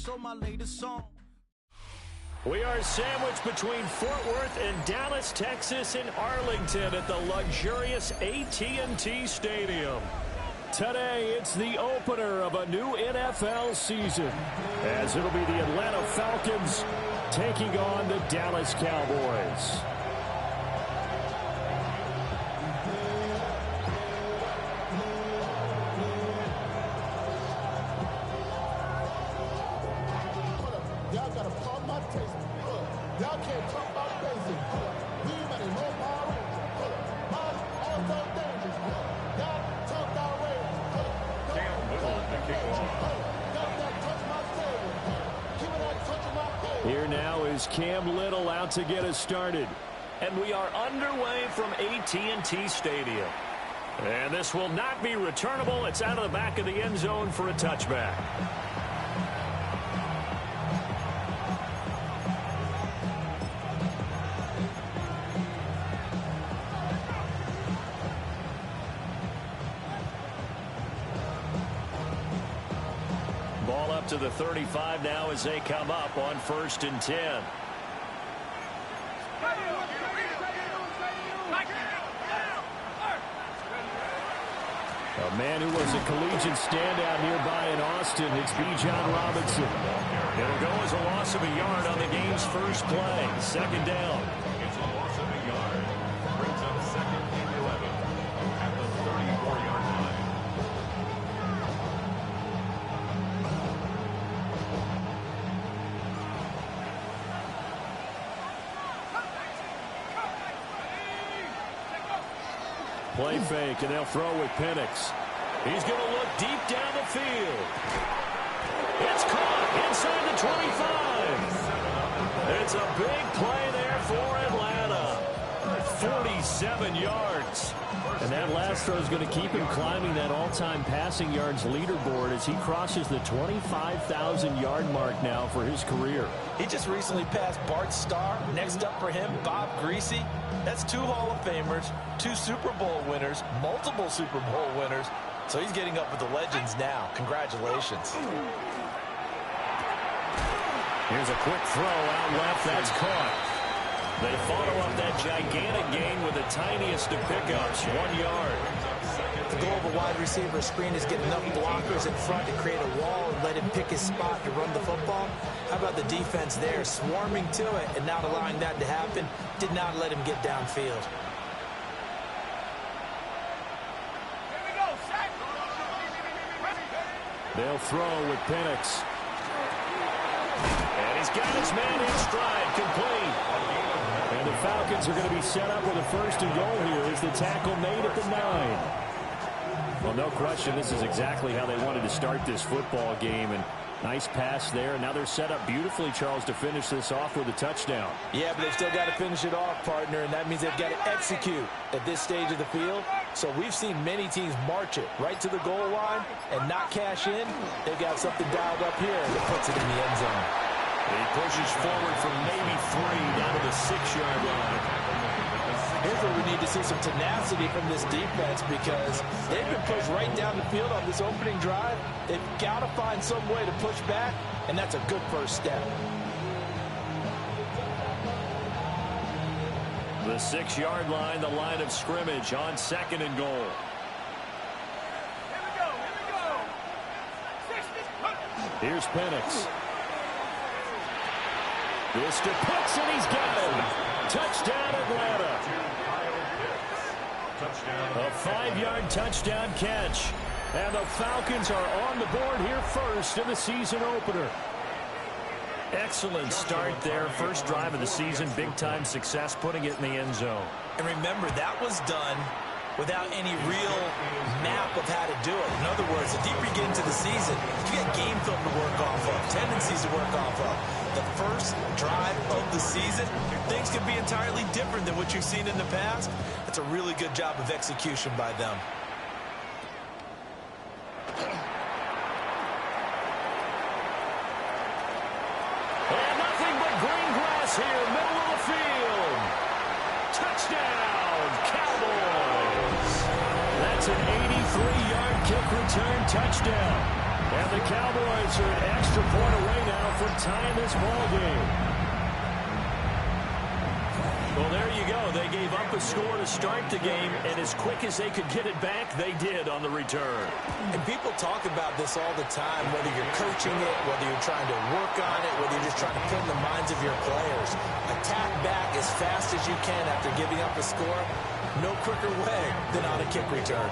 so my latest song. We are sandwiched between Fort Worth and Dallas, Texas, and Arlington at the luxurious AT&T Stadium. Today, it's the opener of a new NFL season, as it'll be the Atlanta Falcons taking on the Dallas Cowboys. Y'all got to pump my taste. Y'all can't talk about basic. We better know power. Also dangerous. Y'all talk about race. Cam Little to kick off. Here now is Cam Little out to get us started. And we are underway from AT&T Stadium. And this will not be returnable. It's out of the back of the end zone for a touchback. Ball up to the 35 now as they come up on 1st and 10. A man who was a collegiate standout nearby in Austin, it's Bijan Robinson. It'll go as a loss of a yard on the game's first play. 2nd down. It's a loss of a yard. Brings up 2nd and 11 at the 34-yard line. Play fake, and they'll throw with Penix. He's going to look deep down the field. It's caught inside the 25. It's a big play there for Atlanta. 47 yards. And that last throw is going to keep him climbing that all-time passing yards leaderboard as he crosses the 25,000-yard mark now for his career. He just recently passed Bart Starr. Next up for him, Bob Greasy. That's 2 Hall of Famers, 2 Super Bowl winners, multiple Super Bowl winners. So he's getting up with the legends now. Congratulations. Here's a quick throw out left. That's caught. They follow up that gigantic gain with the tiniest of pickups, 1 yard. The goal of a wide receiver screen is get enough blockers in front to create a wall and let him pick his spot to run the football. How about the defense there, swarming to it and not allowing that to happen? Did not let him get downfield. They'll throw with Penix. And he's got his man in stride, complete. And the Falcons are going to be set up with a 1st and goal here as the tackle made at the 9. Well, no question, this is exactly how they wanted to start this football game. And nice pass there. And now they're set up beautifully, Charles, to finish this off with a touchdown. Yeah, but they've still got to finish it off, partner, and that means they've got to execute at this stage of the field. So we've seen many teams march it right to the goal line and not cash in. They've got something dialed up here that puts it in the end zone. He pushes forward from maybe 3 down to the 6-yard line. Here's where we need to see some tenacity from this defense because they've been pushed right down the field on this opening drive. They've got to find some way to push back, and that's a good first step. The 6-yard line, the line of scrimmage on 2nd and goal. Here's Penix. This to Pitts, and he's got him. Touchdown, Atlanta. A 5-yard touchdown catch. And the Falcons are on the board here first in the season opener. Excellent start there. First drive of the season. Big-time success putting it in the end zone. And remember, that was done without any real map of how to do it. In other words, the deeper you get into the season, you got game film to work off of, tendencies to work off of. The first drive of the season, things could be entirely different than what you've seen in the past. It's a really good job of execution by them. And nothing but green grass here, middle of the field. Touchdown, Cowboys. That's an 83-yard kick return touchdown. And the Cowboys are an extra point away now from tying this ball game. Well, there you go. They gave up a score to start the game, and as quick as they could get it back, they did on the return. And people talk about this all the time, whether you're coaching it, whether you're trying to work on it, whether you're just trying to put in the minds of your players. Attack back as fast as you can after giving up a score. No quicker way than on a kick return.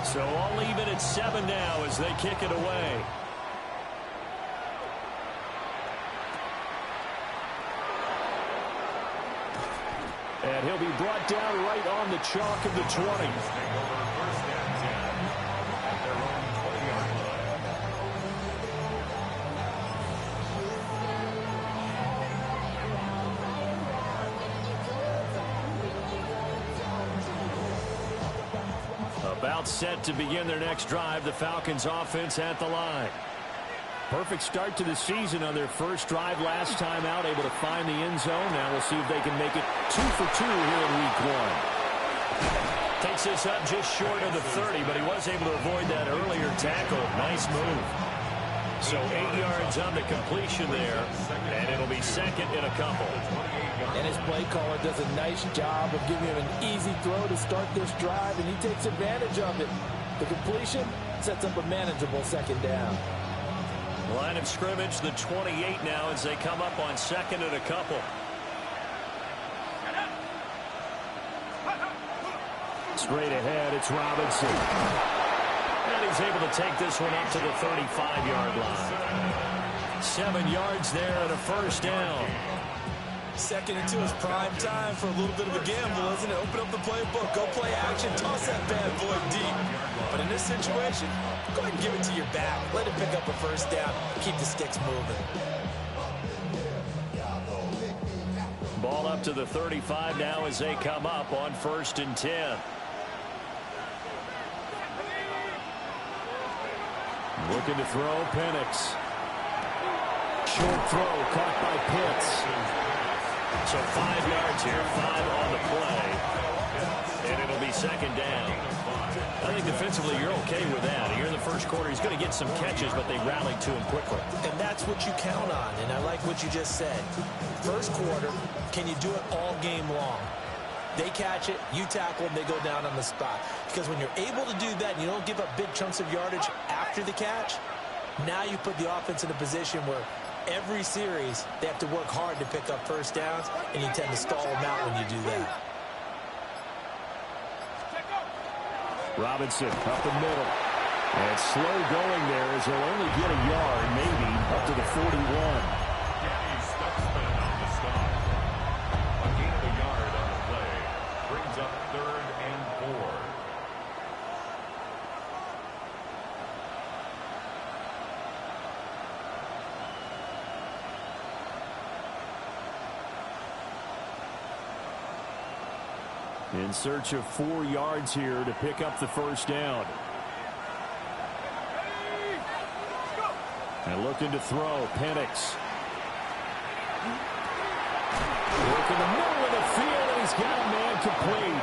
So all even at 7 now as they kick it away. And he'll be brought down right on the chalk of the 20. About set to begin their next drive, the Falcons offense at the line. Perfect start to the season on their first drive last time out, able to find the end zone. Now we'll see if they can make it 2 for 2 here in week 1. Takes this up just short of the 30, but he was able to avoid that earlier tackle. Nice move. So 8 yards on the completion there, and it'll be second in a couple. And his play caller does a nice job of giving him an easy throw to start this drive, and he takes advantage of it. The completion sets up a manageable second down. Line of scrimmage, the 28 now as they come up on second and a couple. Straight ahead, it's Robinson. And he's able to take this one up to the 35-yard line. 7 yards there and a first down. Second and 2 is prime time for a little bit of a gamble, isn't it? Open up the playbook, go play action, toss that bad boy deep. But in this situation, go ahead and give it to your back. Let it pick up a first down. Keep the sticks moving. Ball up to the 35 now as they come up on 1st and 10. Looking to throw, Penix. Short throw, caught by Pitts. So 5 yards here, 5 on the play. And it'll be second down. I think defensively you're okay with that. Here in the first quarter, he's going to get some catches, but they rallied to him quickly. And that's what you count on, and I like what you just said. First quarter, can you do it all game long? They catch it, you tackle them, they go down on the spot. Because when you're able to do that and you don't give up big chunks of yardage after the catch, now you put the offense in a position where every series they have to work hard to pick up first downs, and you tend to stall them out when you do that. Robinson up the middle. And slow going there as he'll only get a yard, maybe, up to the 41. Danny Stuxman on the stop. A gain of a yard on the play. Brings up 3rd and 4. In search of 4 yards here to pick up the first down. And looking to throw, Penix. Work in the middle of the field, and he's got a man complete.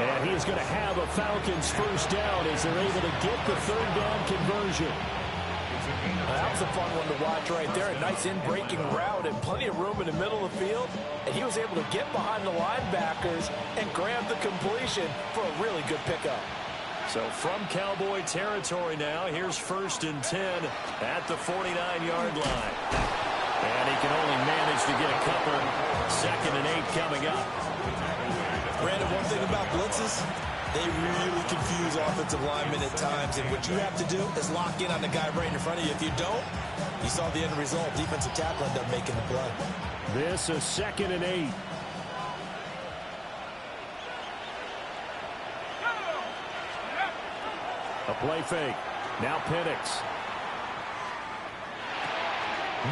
And he's going to have a Falcons first down as they're able to get the 3rd down conversion. That was a fun one to watch right there. A nice in-breaking route and plenty of room in the middle of the field. And he was able to get behind the linebackers and grab the completion for a really good pickup. So from Cowboy territory now, here's 1st and 10 at the 49-yard line. And he can only manage to get a couple. 2nd and 8 coming up. Brandon, one thing about blitzes, they really confuse offensive linemen at times, and what you have to do is lock in on the guy right in front of you. If you don't, you saw the end result. Defensive tackle ended up making the play. This is 2nd and 8. A play fake. Now Penix.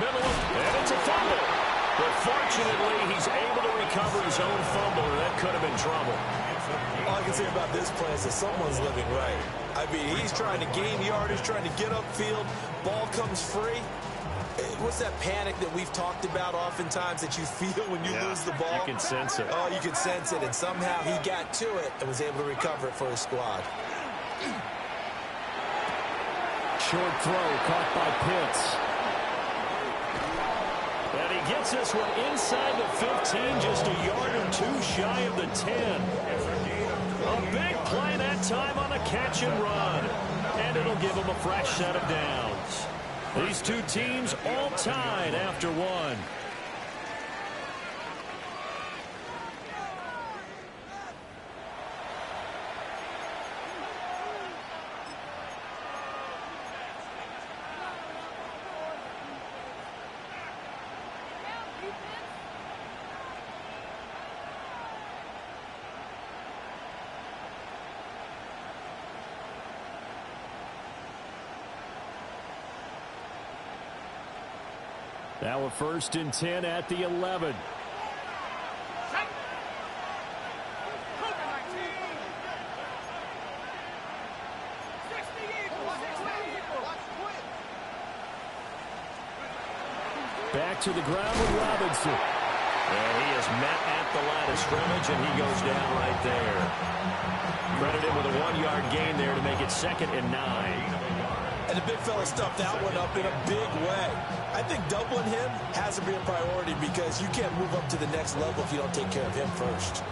Middle, and it's a fumble. But fortunately, he's able to recover his own fumble, or that could have been trouble. All I can say about this play is that someone's living right. I mean, he's trying to gain yardage, trying to get upfield. Ball comes free. What's that panic that we've talked about oftentimes that you feel when you lose the ball? You can sense it. Oh, you can sense it, and somehow he got to it and was able to recover it for his squad. short throw caught by Pitts. And he gets this one inside the 15, just a yard or two shy of the 10. A big play that time on a catch and run. And it'll give him a fresh set of downs. These two teams all tied after one. Now a 1st and 10 at the 11. Back to the ground with Robinson. And he is met at the line of scrimmage, and he goes down right there. Credit him with a 1-yard gain there to make it 2nd and 9. And the big fella stuffed that one up in a big way. I think doubling him has to be a priority because you can't move up to the next level if you don't take care of him first.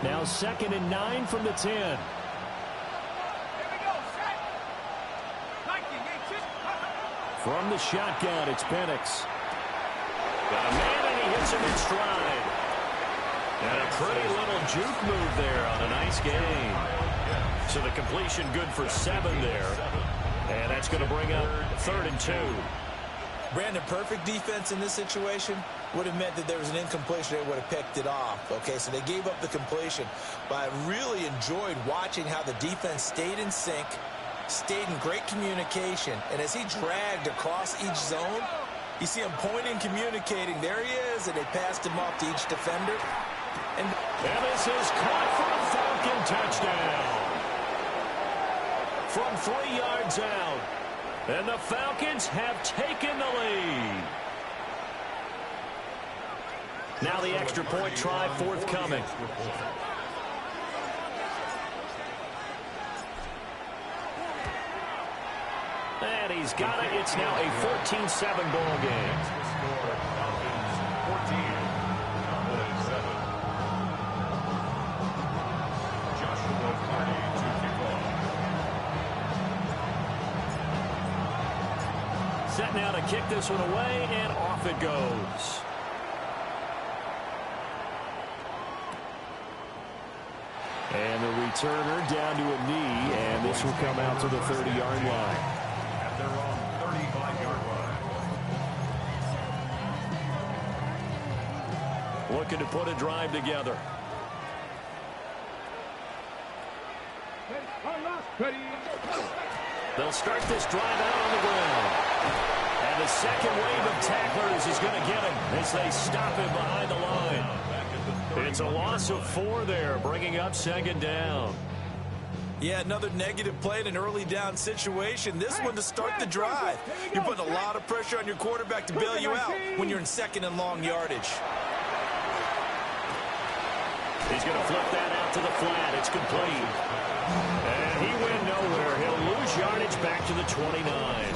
Now 2nd and 9 from the 10. From the shotgun, it's Penix. Got a man, and he hits him in stride. And a pretty little juke move there on a nice game. So the completion good for 7 there. And that's going to bring up 3rd and 2. Brandon, perfect defense in this situation would have meant that there was an incompletion. They would have picked it off. Okay, so they gave up the completion. But I really enjoyed watching how the defense stayed in sync, stayed in great communication. And as he dragged across each zone, you see him pointing, communicating. There he is, and they passed him off to each defender. And this is caught for a Falcon touchdown. From 3 yards out. And the Falcons have taken the lead. Now the extra point try forthcoming. And he's got it. It's now a 14-7 ball game. 14. Set now to kick this one away, and off it goes. And the returner down to a knee, and this will come out to the 30-yard line. At their own 35-yard line. Looking to put a drive together. They'll start this drive out on the ground. And the second wave of tacklers is going to get him as they stop him behind the line. It's a loss of 4 there, bringing up 2nd down. yeah, another negative play in an early down situation. This one to start the drive. You're putting a lot of pressure on your quarterback to bail you out when you're in 2nd and long yardage. He's going to flip that out to the flat. It's complete. And he went nowhere. He'll lose yardage back to the 29.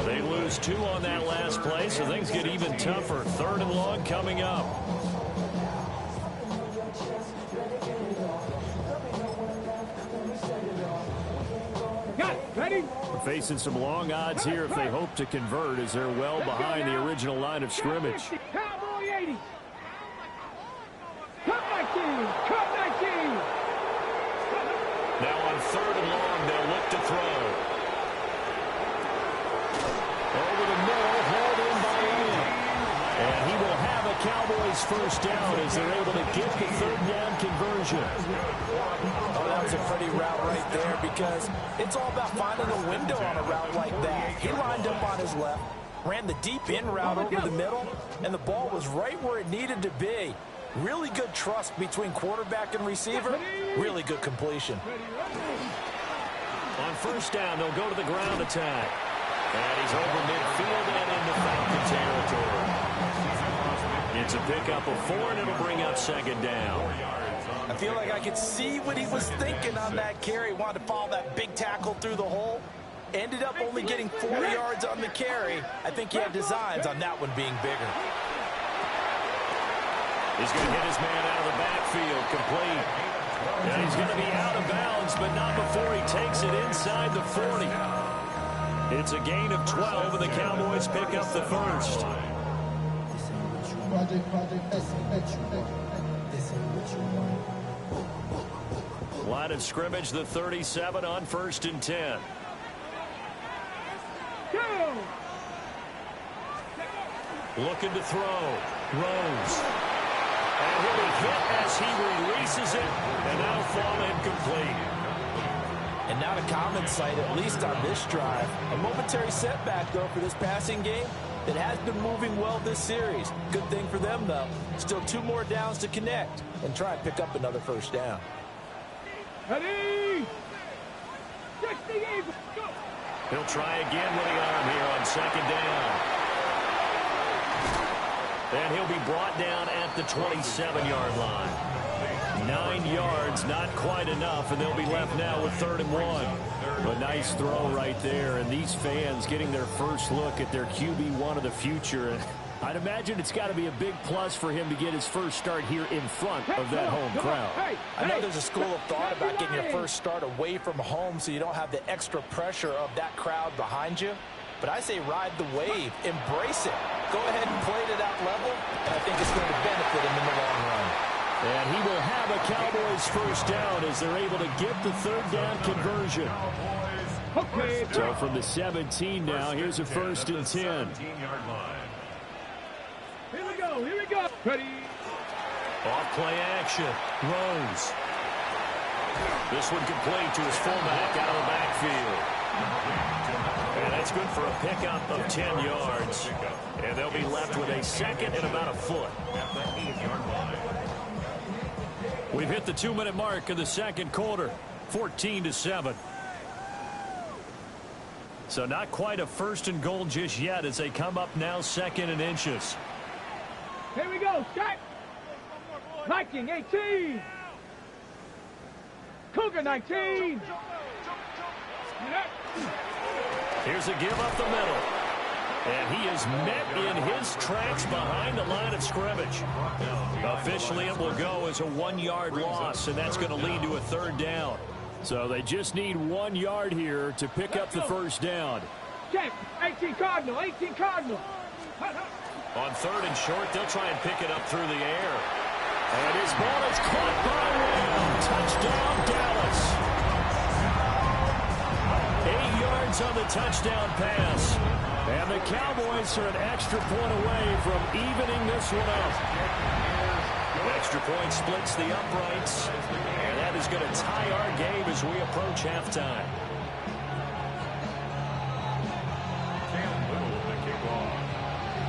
They lose 2 on that last play, so things get even tougher. 3rd and long coming up. Facing some long odds here if they hope to convert, as they're well behind the original line of scrimmage. Cowboy 80. Cut 19. Cut 19. Now on 3rd and long, they'll look to throw. Over the middle, hauled in by Allen. And he will have a Cowboys first down as they're able to get the 3rd down conversion. Oh, that was a pretty route right there because it's all about finding a window on a route like that. He lined up on his left, ran the deep in route over the middle, and the ball was right where it needed to be. Really good trust between quarterback and receiver. Really good completion. On 1st down, they'll go to the ground attack. And he's over midfield and into Falcon territory. It's a pickup of 4, and it'll bring up 2nd down. I feel like I could see what he was thinking on that carry. He wanted to follow that big tackle through the hole. Ended up only getting 4 yards on the carry. I think he had designs on that one being bigger. He's going to hit his man out of the backfield, complete. And he's going to be out of bounds, but not before he takes it inside the 40. It's a gain of 12, and the Cowboys pick up the first. Line of scrimmage, the 37 on 1st and 10. Looking to throw. Rose. And he'll be hit as he releases it, and that'll fall incomplete. And not a common sight, at least on this drive. A momentary setback, though, for this passing game that has been moving well this series. Good thing for them, though. Still 2 more downs to connect and try and pick up another first down. Ready? He'll try again with the arm here on 2nd down. And he'll be brought down at the 27-yard line. 9 yards, not quite enough, and they'll be left now with 3rd and 1. A nice throw right there, and these fans getting their first look at their QB1 of the future. I'd imagine it's got to be a big plus for him to get his first start here in front of that home crowd. I know there's a school of thought about getting your first start away from home so you don't have the extra pressure of that crowd behind you. But I say ride the wave, embrace it. Go ahead and play to that level, and I think it's going to benefit him in the long run. And he will have a Cowboys first down as they're able to get the 3rd down conversion. Okay. So from the 17 now, here's a 1st and 10. Here we go. Here we go. Ready? Off play action. Rose. This one complete to his fullback out of the backfield. And that's good for a pickup of 10 yards. And they'll be left with a 2nd and about a foot. We've hit the 2-minute mark of the 2nd quarter. 14-7. So not quite a 1st and goal just yet as they come up now 2nd and inches. Here we go. Start. Viking 18. Cougar 19. Here's a give up the middle. And he is met in his tracks behind the line of scrimmage. Officially, it will go as a 1-yard loss, and that's going to lead to a 3rd down. So they just need 1 yard here to pick up the first down. Check. 18 Cardinal. 18 Cardinal. On 3rd and short, they'll try and pick it up through the air. And his ball is caught by Lamb. Touchdown, Dallas. 8 yards on the touchdown pass. And the Cowboys are an extra point away from evening this one up. Extra point splits the uprights. And that is going to tie our game as we approach halftime.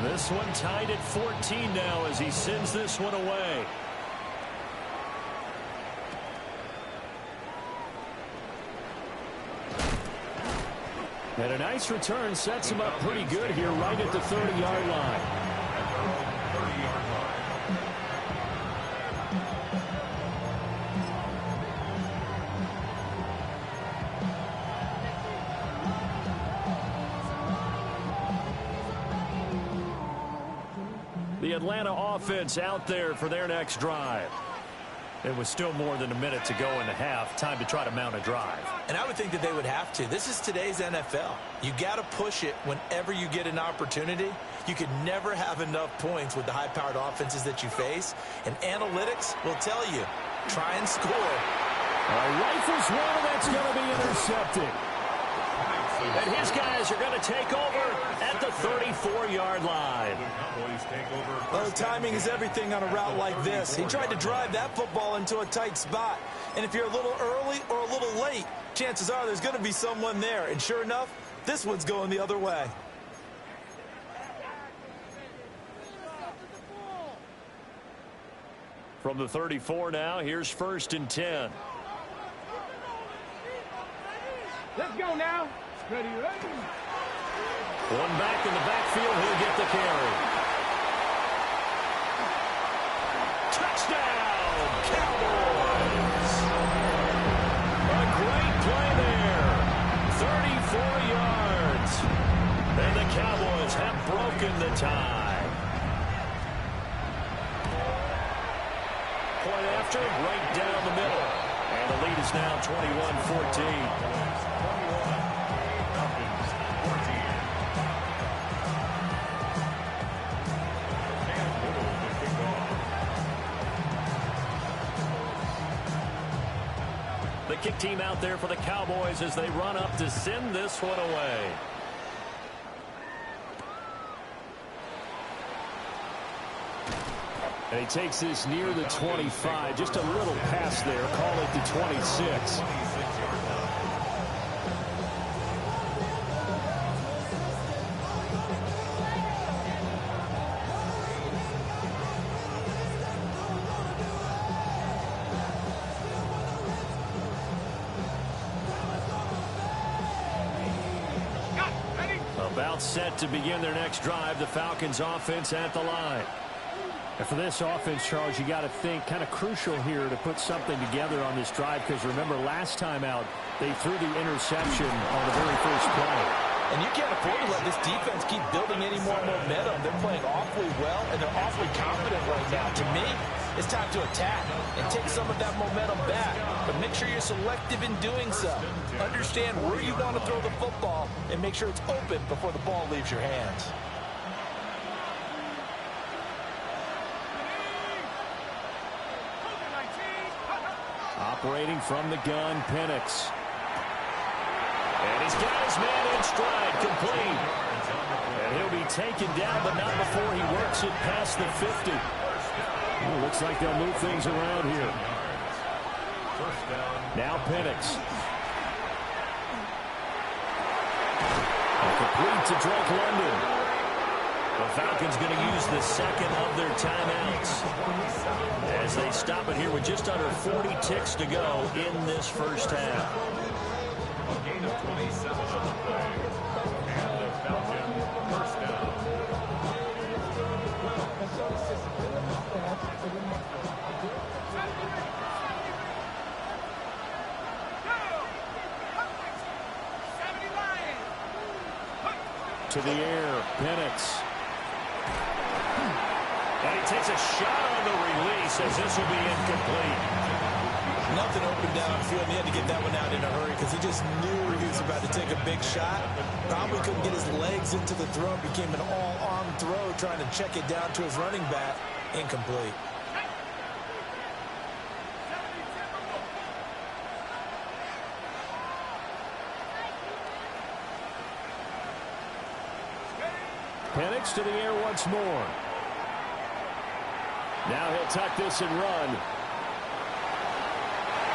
This one tied at 14 now as he sends this one away. And a nice return sets him up pretty good here right at the 30-yard line. The Atlanta offense out there for their next drive. It was still more than a minute to go in the half. Time to try to mount a drive. And I would think that they would have to. This is today's NFL. You got to push it whenever you get an opportunity. You could never have enough points with the high-powered offenses that you face. And analytics will tell you, try and score. Rifles one, and that's going to be intercepted. And his guys are going to take over at the 34-yard line. Well, timing is everything on a route like this. He tried to drive that football into a tight spot. And if you're a little early or a little late, chances are there's going to be someone there. And sure enough, this one's going the other way. From the 34 now, here's 1st and 10. Let's go now. Ready, ready. One back in the backfield, he'll get the carry. Touchdown, Cowboys! A great play there. 34 yards. broken the tie. Point after, right down the middle. And the lead is now 21-14. The kick team out there for the Cowboys as they run up to send this one away. And he takes this near the 25. Just a little pass there. Call it the 26. About set to begin their next drive. The Falcons offense at the line. And for this offense, Charles, you got to think kind of crucial here to put something together on this drive, because remember last time out they threw the interception on the very first play. And you can't afford to let this defense keep building any more momentum. They're playing awfully well, and they're awfully confident right now. To me, it's time to attack and take some of that momentum back. But make sure you're selective in doing so. Understand where you want to throw the football and make sure it's open before the ball leaves your hands. Operating from the gun, Penix. And he's got his man in stride, complete. And he'll be taken down, but not before he works it past the 50. Ooh, looks like they'll move things around here. Now Penix. Complete to Drake London. The Falcons going to use the second of their timeouts as they stop it here with just under 40 ticks to go in this first half. A gain of 27 on the play. And the Falcons first down. To the air, Penix. And he takes a shot on the release as this will be incomplete. Nothing open downfield. He had to get that one out in a hurry because he just knew he was about to take a big shot. Probably couldn't get his legs into the throw. Became an all-arm throw trying to check it down to his running back. Incomplete. Penix to the air once more. Now he'll tuck this and run.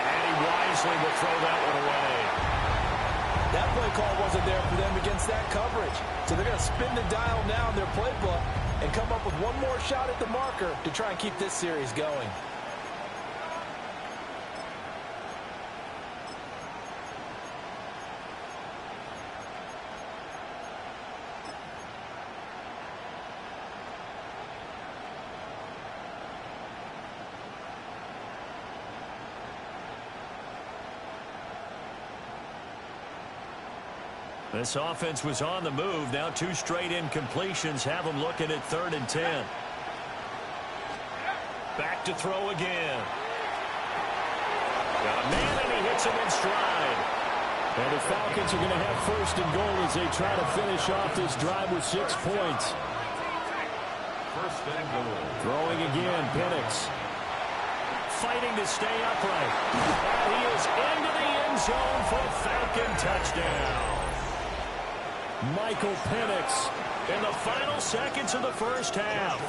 And he wisely will throw that one away. That play call wasn't there for them against that coverage. So they're going to spin the dial now in their playbook and come up with one more shot at the marker to try and keep this series going. This offense was on the move. Now two straight incompletions have them looking at 3rd and 10. Back to throw again. Got a man, and he hits him in stride. And the Falcons are going to have 1st and goal as they try to finish off this drive with 6 points. 1st and goal. Throwing again, Penix. Fighting to stay upright. And he is into the end zone for a Falcon touchdown. Michael Penix in the final seconds of the first half.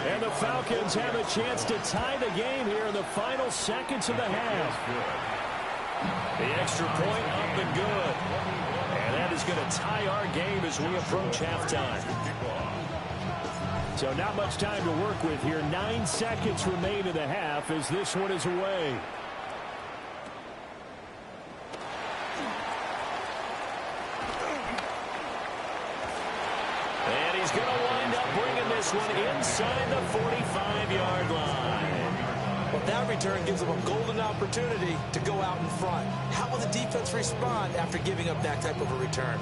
And the Falcons have a chance to tie the game here in the final seconds of the half. The extra point up and good. And that is going to tie our game as we approach halftime. So not much time to work with here. 9 seconds remain in the half as this one is away. And he's going to wind up bringing this one inside the 45-yard line. Well, that return gives them a golden opportunity to go out in front. How will the defense respond after giving up that type of a return?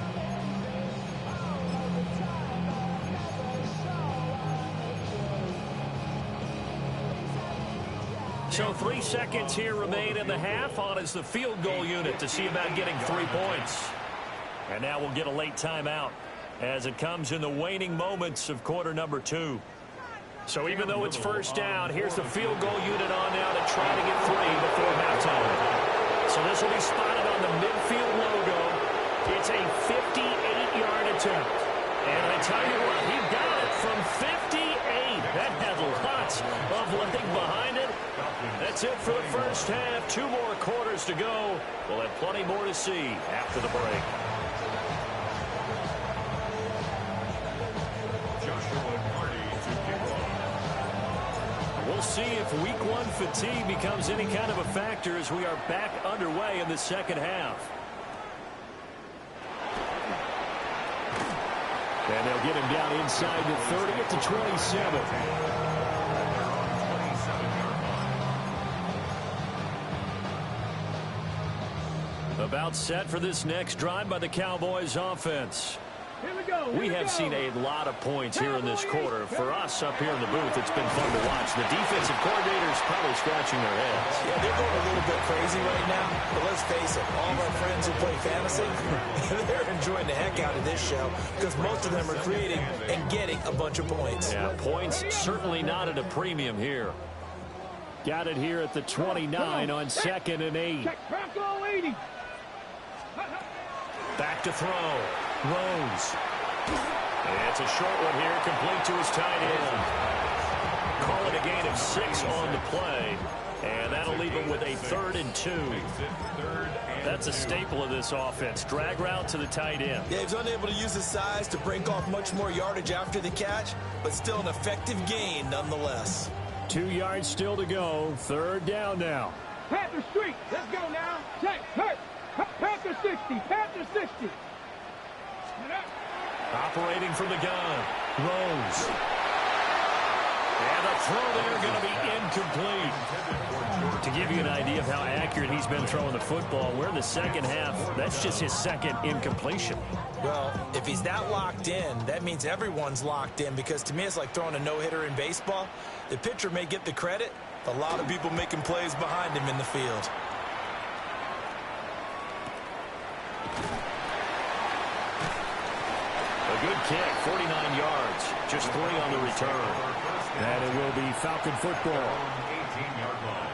So 3 seconds here remain in the half. On is the field goal unit to see about getting 3 points. And now we'll get a late timeout as it comes in the waning moments of quarter number 2. So even though it's first down, here's the field goal unit on now to try to get 3 before halftime. So this will be spotted on the midfield logo. It's a 58-yard attempt. And I tell you what, he got it from 58. That had lots of leg behind it. That's it for the first half. 2 more quarters to go. We'll have plenty more to see after the break. We'll see if week 1 fatigue becomes any kind of a factor as we are back underway in the second half. And they'll get him down inside the 30 at the 27. About set for this next drive by the Cowboys offense. We have seen a lot of points here in this quarter. For us up here in the booth, it's been fun to watch. The defensive coordinators probably scratching their heads. Yeah, they're going a little bit crazy right now. But let's face it, all of our friends who play fantasy, they're enjoying the heck out of this show because most of them are creating and getting a bunch of points. Yeah, points certainly not at a premium here. Got it here at the 29 on 2nd and 8. Back to throw. Rose. It's a short one here, complete to his tight end. Call it a gain of 6 on the play. And that'll leave him with a 3rd and 2. That's a staple of this offense. Drag route to the tight end. Yeah, he's unable to use his size to break off much more yardage after the catch, but still an effective gain nonetheless. 2 yards still to go. 3rd down now. Panther Street. Let's go now. Check. Hurt. Panther 60. Panther 60. Operating from the gun. Rose. And the throw there going to be incomplete. To give you an idea of how accurate he's been throwing the football, we're in the second half. That's just his 2nd incompletion. Well, if he's that locked in, that means everyone's locked in because to me it's like throwing a no-hitter in baseball. The pitcher may get the credit, but a lot of people making plays behind him in the field. A good kick, 49 yards, just 3 on the return. And it will be Falcon football. 18-yard line.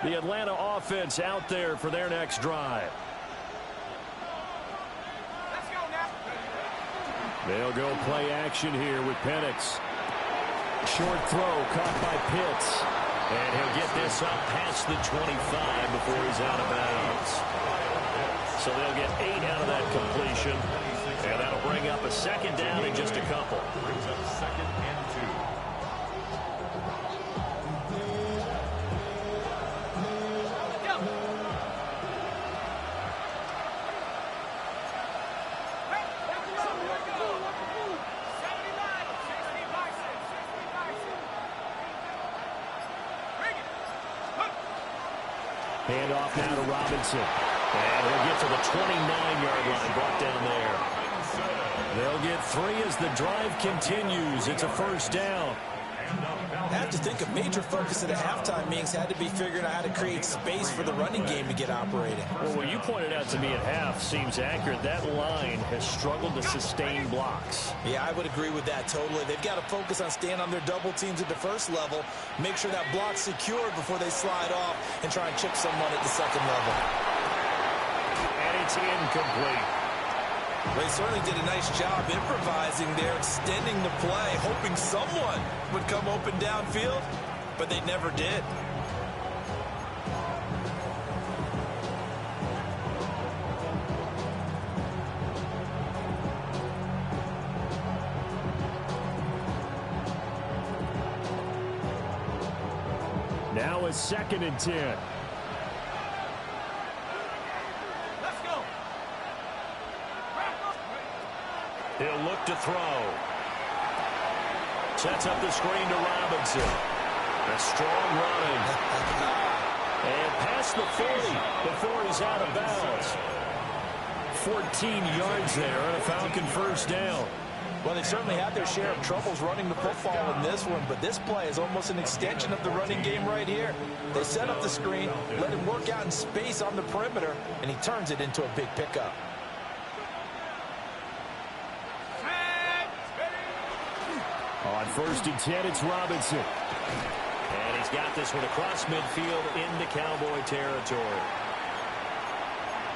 The Atlanta offense out there for their next drive. They'll go play action here with Penix. Short throw caught by Pitts. And he'll get this up past the 25 before he's out of bounds. So they'll get 8 out of that completion. And that'll bring up a 2nd down in just a couple. Brings up 2nd and 2. Handoff now to Robinson. And he'll get to the 29-yard line, brought down there. They'll get 3 as the drive continues. It's a 1st down. I have to think a major focus at a halftime meetings had to be figuring out how to create space for the running game to get operating. Well, what you pointed out to me at half seems accurate. That line has struggled to sustain blocks. Yeah, I would agree with that totally. They've got to focus on staying on their double teams at the first level, make sure that block's secured before they slide off and try and chip someone at the 2nd level. And it's incomplete. They certainly did a nice job improvising there, extending the play, hoping someone would come open downfield, but they never did. Now a 2nd and 10. He'll look to throw. Sets up the screen to Robinson. A strong running. And past the 40 before he's out of bounds. 14 yards there and a Falcon first down. Well, they certainly had their share of troubles running the football in this one, but this play is almost an extension of the running game right here. They set up the screen, let him work out in space on the perimeter, and he turns it into a big pickup. On 1st and 10, it's Robinson. And he's got this one across midfield into Cowboy territory.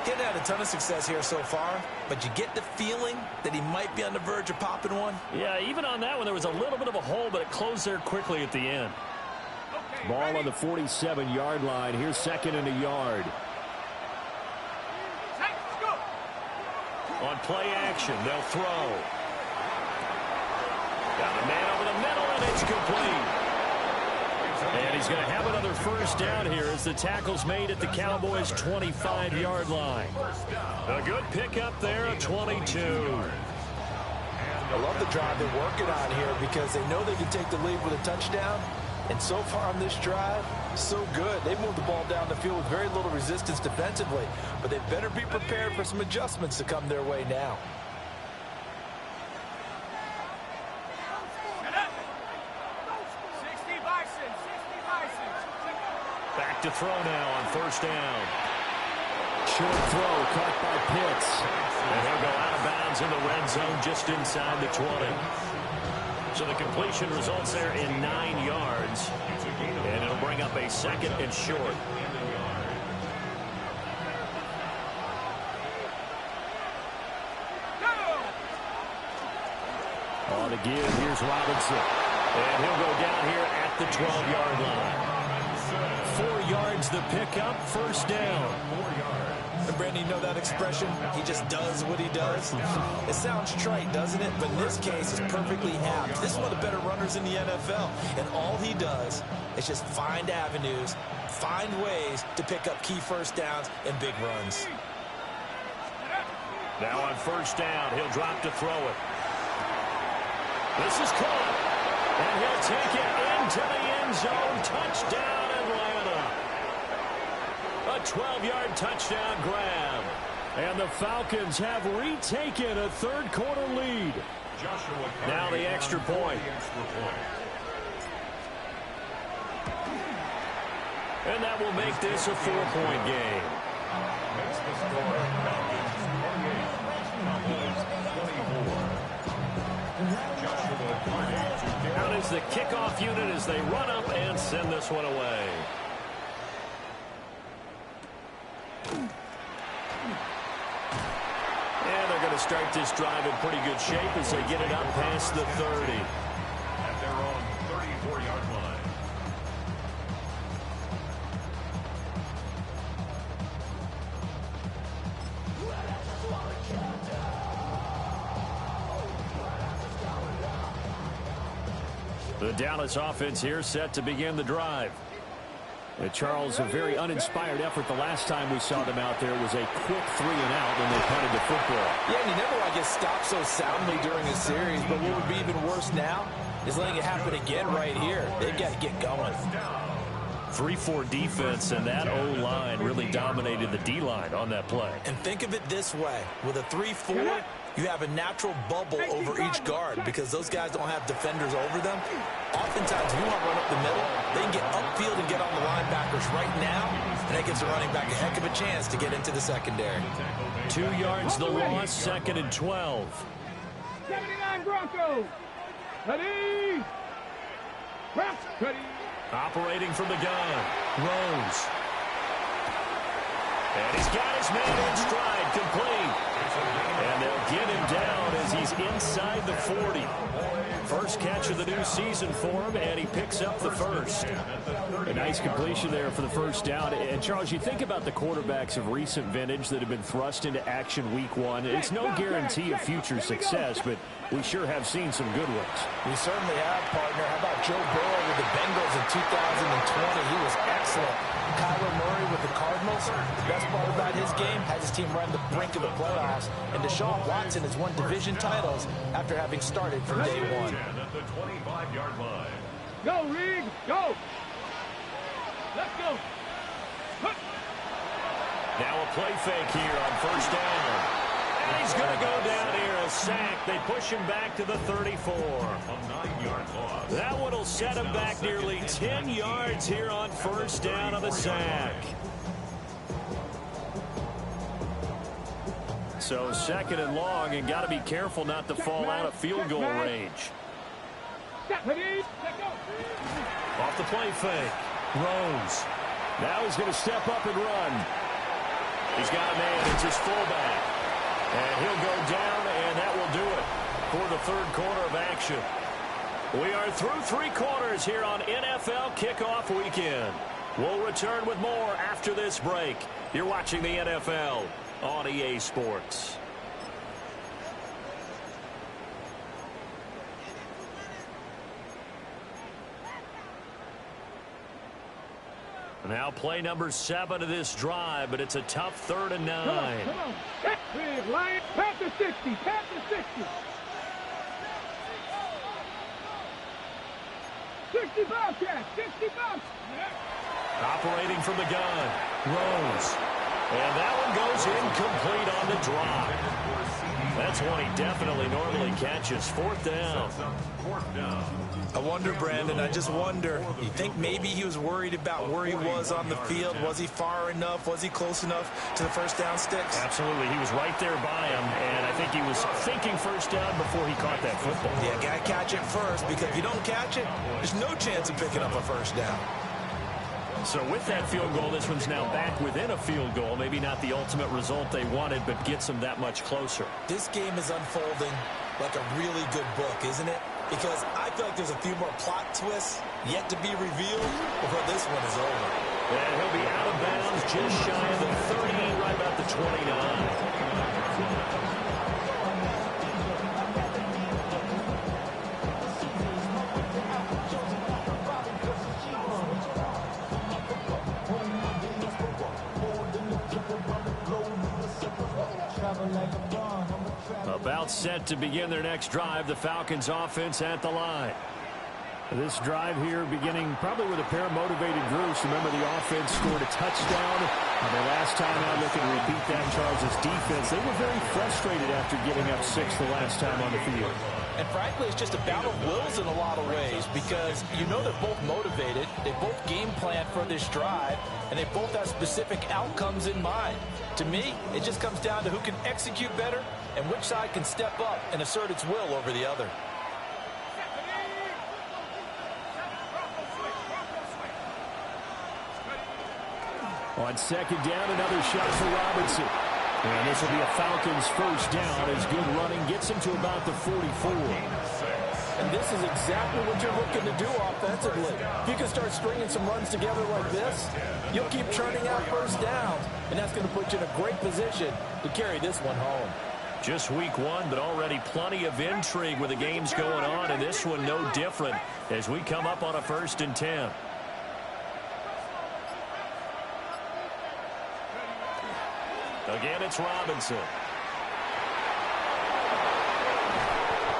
Getting had a ton of success here so far, but you get the feeling that he might be on the verge of popping one. Yeah, even on that one, there was a little bit of a hole, but it closed there quickly at the end. Okay, ball ready on the 47-yard line. Here's 2nd and a yard. Let's go. On play action, they'll throw. Got a man over the middle, and it's complete. And he's going to have another first down here as the tackle's made at the Cowboys' 25-yard line. A good pickup there at 22. I love the drive they're working on here because they know they can take the lead with a touchdown. And so far on this drive, so good. They moved the ball down the field with very little resistance defensively. But they better be prepared for some adjustments to come their way now. Back to throw now on 1st down. Short throw caught by Pitts. And he'll go out of bounds in the red zone just inside the 20. So the completion results there in 9 yards. And it'll bring up a 2nd and short. On the give, here's Robinson. And he'll go down here at the 12-yard line. 4 yards the pickup, first down. And Brandon, you know that expression? He just does what he does. It sounds trite, doesn't it? But in this case, it's perfectly apt. This is one of the better runners in the NFL. And all he does is just find avenues, find ways to pick up key first downs and big runs. Now on 1st down, he'll drop to throw it. This is caught. And he'll take it into the end zone. Touchdown, Atlanta. A 12-yard touchdown grab. And the Falcons have retaken a third-quarter lead. Now the extra point. And that will make this a 4-point game. Makes the score Falcons 28, Joshua Carney. Out is the kickoff unit as they run up and send this one away. And they're going to start this drive in pretty good shape as they get it up past the 30. At their own 34-yard line. The Dallas offense here set to begin the drive. Charles, a very uninspired effort the last time we saw them out there. Was a quick 3-and-out when they punted the football. Yeah, and you never want to get stopped so soundly during a series, but what would be even worse now is letting it happen again right here. They've got to get going. 3-4 defense, and that O-line really dominated the D-line on that play. And think of it this way. With a 3-4, you have a natural bubble over each guard because those guys don't have defenders over them. Oftentimes, if you want to run up the middle, they can get upfield and get on the linebackers right now, and that gives the running back a heck of a chance to get into the secondary. 2 yards the loss, 2nd and 12. 79 Broncos. Ready. Press. Ready. Operating from the gun, Rose. And he's got his man in stride, complete. And they'll get him down as he's inside the 40. First catch of the new season for him, and he picks up the first. A nice completion there for the first down. And, Charles, you think about the quarterbacks of recent vintage that have been thrust into action week 1. It's no guarantee of future success, but we sure have seen some good ones. We certainly have, partner. How about Joe Burrow with the Bengals in 2020? He was excellent. Kyler Murray with the Cardinals. The best part about his game has his team run the brink of the playoffs. And Deshaun Watson has won division titles after having started from day one. At the 25-yard line. Go, Reed. Go. Let's go. Now a play fake here on first down. And he's going to go down here, a sack. They push him back to the 34. A 9-yard loss. That one will set him back nearly 10 yards here on first down of the sack. So second and long, and got to be careful not to fall out of field goal range. Off the play fake. Rose. Now he's going to step up and run. He's got a man. It's his fullback. And he'll go down, and that will do it for the third quarter of action. We are through 3 quarters here on NFL Kickoff Weekend. We'll return with more after this break. You're watching the NFL on EA Sports. Now play number 7 of this drive, but it's a tough 3rd and 9. Come on. Lions, Panther 60, Panther 60. 60 Bobcats, 60 Bobcats. Operating from the gun, Rose. And that one goes incomplete on the drop. That's one he definitely normally catches. 4th down. I wonder, Brandon, I just wonder, you think maybe he was worried about where he was on the field? Was he far enough? Was he close enough to the first down sticks? Absolutely. He was right there by him, and I think he was thinking first down before he caught that football. Yeah, got to catch it first, because if you don't catch it, there's no chance of picking up a first down. So with that field goal, this one's now back within a field goal. Maybe not the ultimate result they wanted, but gets them that much closer. This game is unfolding like a really good book, isn't it? Because I feel like there's a few more plot twists yet to be revealed before this one is over. And he'll be out of bounds just shy of the 30, right about the 29. About set to begin their next drive, the Falcons offense at the line. This drive here beginning probably with a pair of motivated groups. Remember, the offense scored a touchdown on their last time out. Looking to repeat that. Charles' defense, they were very frustrated after giving up 6 the last time on the field. And frankly, it's just a battle of wills in a lot of ways, because you know they're both motivated, they both game plan for this drive, and they both have specific outcomes in mind. To me, it just comes down to who can execute better and which side can step up and assert its will over the other. On second down, another shot for Robinson. And this will be a Falcons first down as good running gets him to about the 44. And this is exactly what you're looking to do offensively. If you can start stringing some runs together like this, you'll keep churning out first downs, and that's going to put you in a great position to carry this one home. Just week 1, but already plenty of intrigue with the games going on, and this one no different as we come up on a 1st and 10. Again, it's Robinson.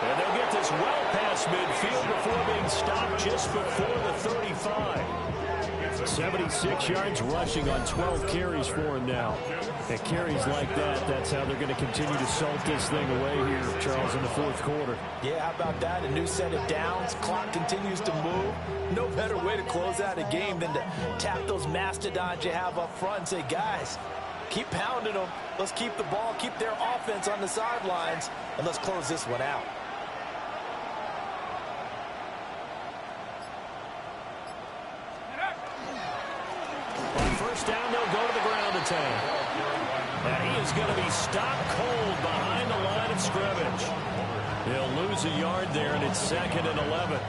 And they'll get this well past midfield before being stopped just before the 35. 76 yards rushing on 12 carries for him now. And carries like that, that's how they're going to continue to salt this thing away here, Charles, in the 4th quarter. Yeah, how about that? A new set of downs. Clock continues to move. No better way to close out a game than to tap those mastodons you have up front and say, guys, keep pounding them. Let's keep the ball, keep their offense on the sidelines, and let's close this one out. On first down, they'll go to the ground attack. And he is going to be stopped cold behind the line of scrimmage. He'll lose a yard there, and it's 2nd and 11.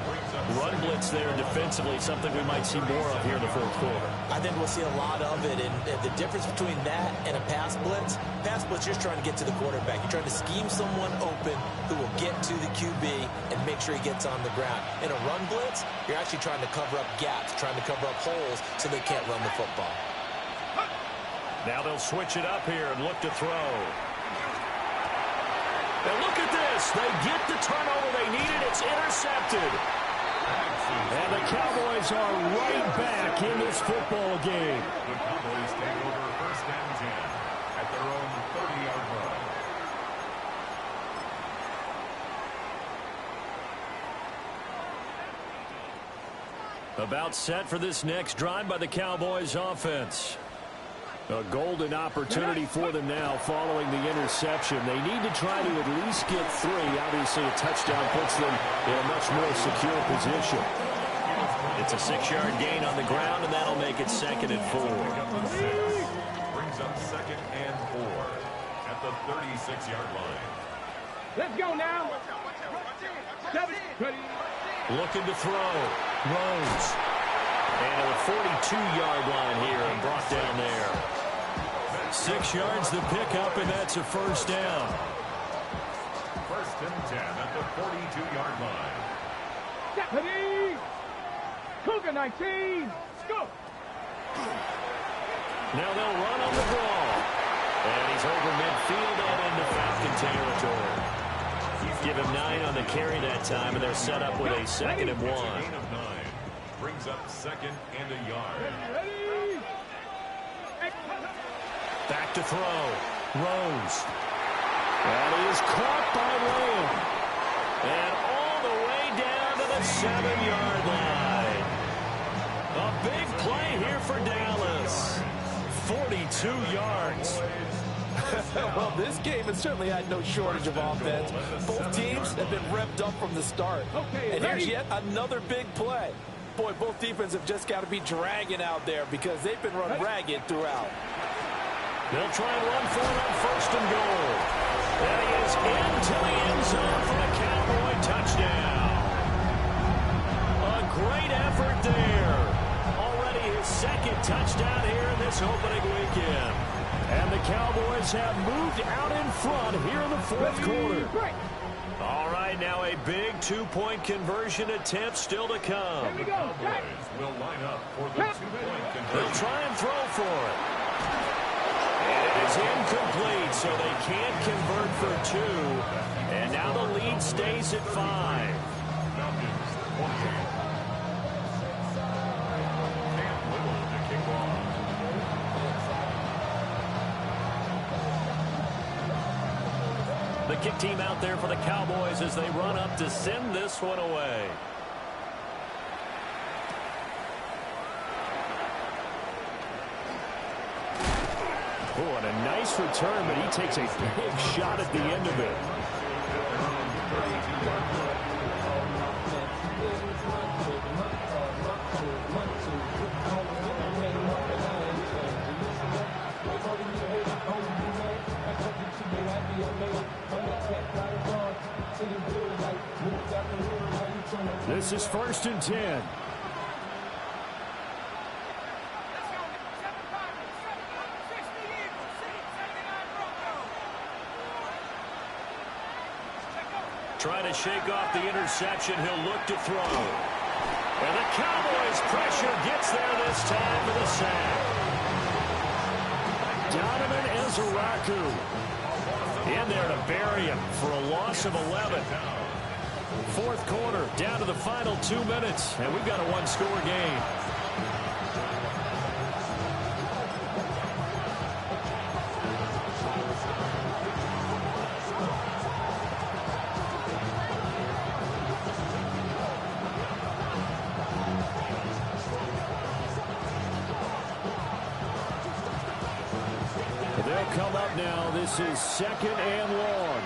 Run blitz there defensively, something we might see more of here in the 4th quarter. I think we'll see a lot of it, and the difference between that and a pass blitz, you're just trying to get to the quarterback. You're trying to scheme someone open who will get to the QB and make sure he gets on the ground. In a run blitz, you're actually trying to cover up gaps, trying to cover up holes so they can't run the football. Now they'll switch it up here and look to throw. And look at this. They get the turnover they needed. It's intercepted. And the Cowboys are right back in this football game. The Cowboys take over first and 10 at their own 30-yard line. About set for this next drive by the Cowboys offense. A golden opportunity for them now following the interception. They need to try to at least get 3. Obviously, a touchdown puts them in a much more secure position. It's a 6-yard gain on the ground, and that'll make it 2nd and 4. Brings up 2nd and 4 at the 36-yard line. Let's go now. 7, ready. Looking to throw. Rose. And at the 42-yard line here and brought down there. 6 yards the pickup, and that's a first down. First and 10 at the 42-yard line. Ready. Cougar 19. Go. Now they'll run on the ball. And he's over midfield and into Falcon territory. Give him 9 on the carry that time, and they're set up with a 2nd and 1. Gain of 9. Brings up 2nd and a yard. Ready. Back to throw. Rose. And he is caught by Lamb. And all the way down to the 7-yard line. A big play here for Dallas. 42 yards. Well, this game has certainly had no shortage of offense. Both teams have been revved up from the start. And here's yet another big play. Boy, both defenses have just got to be dragging out there because they've been run ragged throughout. They'll try and run for it on 1st and goal. And he is into the end zone for a Cowboy touchdown. A great effort there. Already his 2nd touchdown here in this opening weekend. And the Cowboys have moved out in front here in the 4th quarter. All right, now a big 2-point conversion attempt still to come. The Cowboys will line up for the 2-point conversion. They'll try and throw for it. And it is incomplete, so they can't convert for 2. And now the lead stays at 5. Falcons 20. Cam Little to kick off. The kick team out there for the Cowboys as they run up to send this one away. Oh, and a nice return, but he takes a big shot at the end of it. This is 1st and 10. Trying to shake off the interception. He'll look to throw. And the Cowboys' pressure gets there this time for the sack. Donovan Ezeraku in there to bury him for a loss of 11. 4th quarter, down to the final 2 minutes, and we've got a 1-score game. They'll come up now. This is 2nd and long.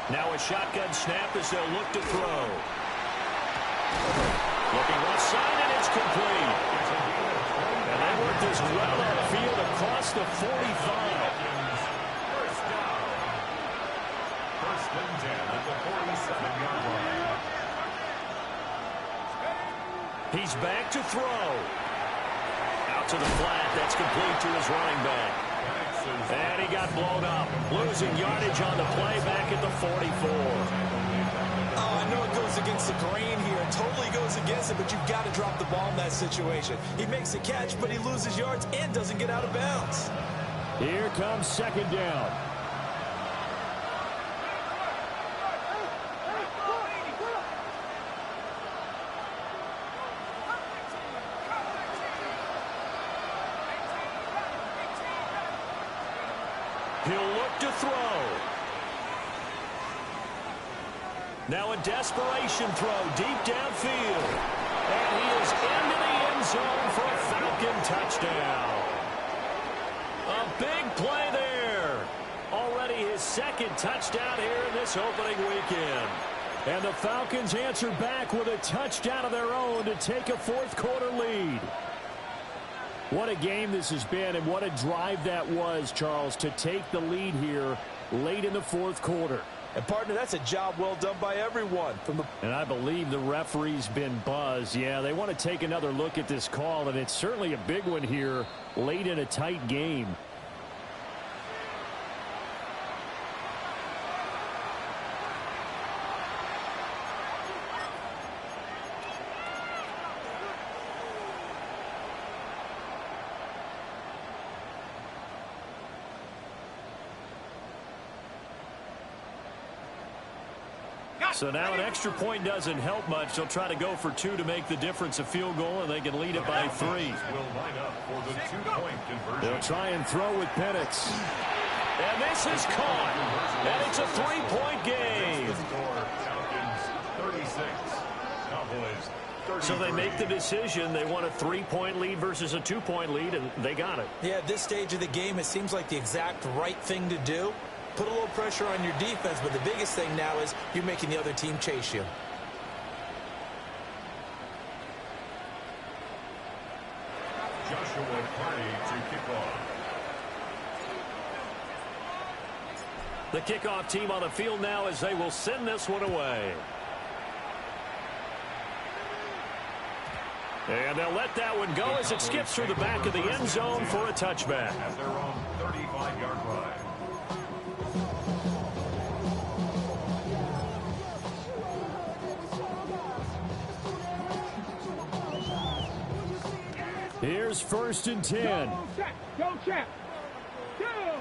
Now a shotgun snap as they'll look to throw. Looking left side, and it's complete. And they work this well upfield across the 45. First and 10 at the 47-yard line. He's back to throw. Out to the flat. That's complete to his running back. And he got blown up. Losing yardage on the play back at the 44. Oh, I know it goes goes against the grain here. Totally goes against it, but you've got to drop the ball in that situation. He makes a catch, but he loses yards and doesn't get out of bounds. Here comes second down. He'll look to throw. Now a desperation throw deep downfield. And he is into the end zone for a Falcon touchdown. A big play there. Already his second touchdown here in this opening weekend. And the Falcons answer back with a touchdown of their own to take a fourth-quarter lead. What a game this has been, and what a drive that was, Charles, to take the lead here late in the fourth quarter. And, partner, that's a job well done by everyone. And I believe the referee's been buzzed. Yeah, they want to take another look at this call, and it's certainly a big one here late in a tight game. So now an extra point doesn't help much. They'll try to go for two to make the difference a field goal, and they can lead it by 3. Will line up for the 2-point conversion. They'll try and throw with Penix. And this is caught. And it's a 3-point game. Falcons 36. Cowboys 33. So they make the decision. They want a 3-point lead versus a 2-point lead, and they got it. Yeah, at this stage of the game, it seems like the exact right thing to do. Put a little pressure on your defense, but the biggest thing now is you're making the other team chase you. Joshua Party to kick off. The kickoff team on the field now as they will send this one away. And they'll let that one go as it skips through the back of the end zone for a touchback. At their own 35-yard line. Here's 1st and 10. Go, Champ. Go.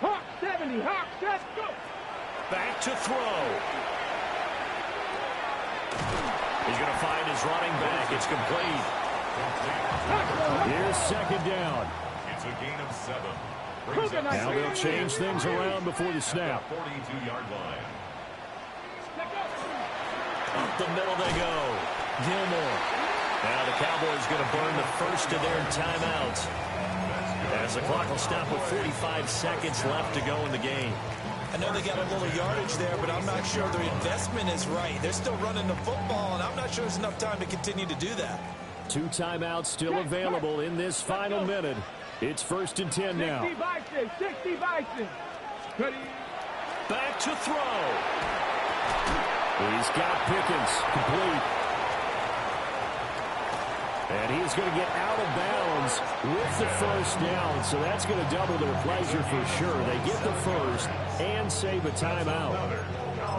Hawk 70. Hawk set. Go. Back to throw. He's going to find his running back. It's complete. Here's 2nd down. It's a gain of 7. Now they'll change things around before the snap. 42-yard line. Up the middle they go. Gilmore. Now the Cowboys going to burn the first of their timeouts as the clock will stop with 45 seconds left to go in the game. I know they got a little yardage there, but I'm not sure their investment is right. They're still running the football, and I'm not sure there's enough time to continue to do that. 2 timeouts still available in this final minute. It's 1st and 10 now. 60 Bison. 60 Bison. Back to throw. He's got Pickens complete. And he's going to get out of bounds with the first down. So that's going to double their pleasure for sure. They get the first and save a timeout.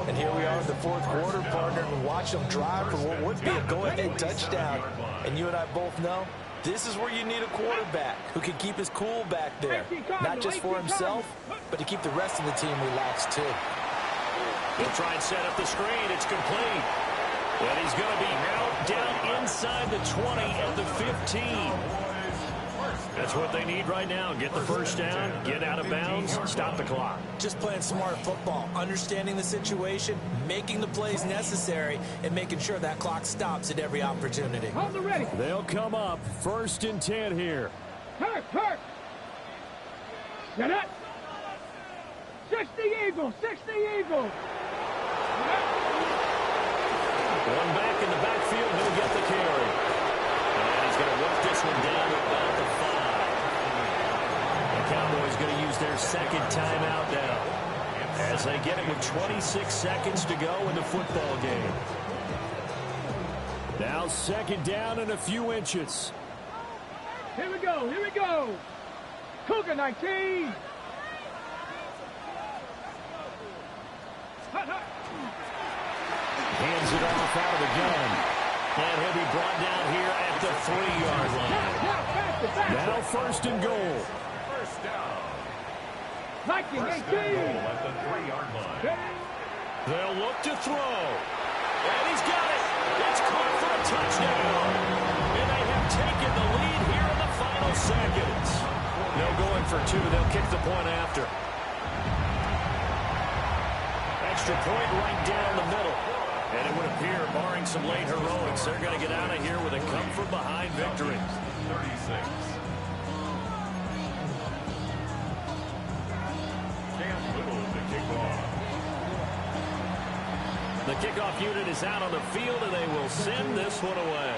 And here we are in the fourth quarter, partner, and watch them drive for what would be a go-ahead touchdown. And you and I both know this is where you need a quarterback who can keep his cool back there. Not just for himself, but to keep the rest of the team relaxed too. He'll try and set up the screen. It's complete. And he's going to be out down inside the 20 and the 15. That's what they need right now. Get the first down, get out of bounds, stop the clock. Just playing smart football, understanding the situation, making the plays necessary, and making sure that clock stops at every opportunity. Hold the ready. They'll come up 1st and 10 here. Hurt. Get up. 60 Eagles. 60 Eagles. One back in the backfield, he'll get the carry. And he's going to work this one down to about the 5. The Cowboys going to use their second timeout now as they get it with 26 seconds to go in the football game. Now 2nd down and a few inches. Here we go. Cougar 19. Hands it off out of the gun. And he'll be brought down here at the 3-yard line. Now 1st and goal. First down. Viking First 18. and goal at the 3-yard line. They'll look to throw. And he's got it. It's caught for a touchdown. And they have taken the lead here in the final seconds. They'll go in for 2. They'll kick the point after. Extra point right down the middle. And it would appear, barring some late heroics, they're going to get out of here with a come-from-behind victory. 36. Cam Little to kick off. The kickoff unit is out on the field, and they will send this one away.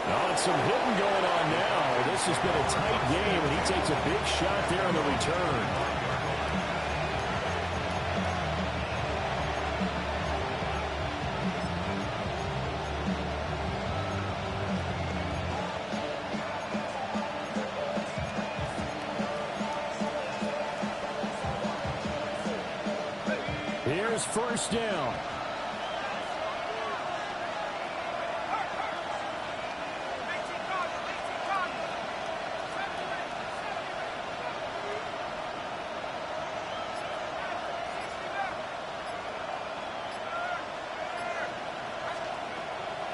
Oh, and some hitting going on now. This has been a tight game, and he takes a big shot there on the return. Here's 1st down.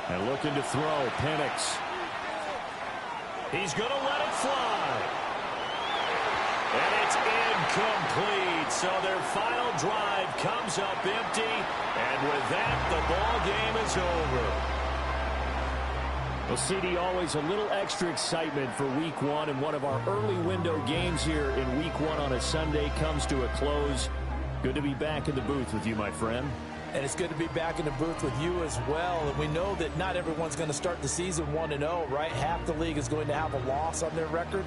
And looking to throw, Penix. He's going to let it fly. And it's incomplete. So their final drive comes up empty. And with that, the ball game is over. Well, CD, always a little extra excitement for Week 1. And one of our early window games here in Week 1 on a Sunday comes to a close. Good to be back in the booth with you, my friend. And it's good to be back in the booth with you as well. And we know that not everyone's going to start the season 1-0, right? Half the league is going to have a loss on their record.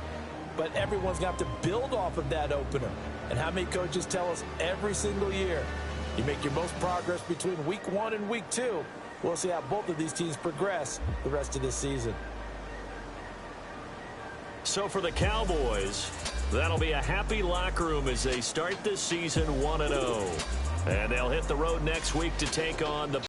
But everyone's got to build off of that opener. And how many coaches tell us every single year, you make your most progress between Week 1 and Week 2. We'll see how both of these teams progress the rest of this season. So for the Cowboys, that'll be a happy locker room as they start this season 1-0. And they'll hit the road next week to take on the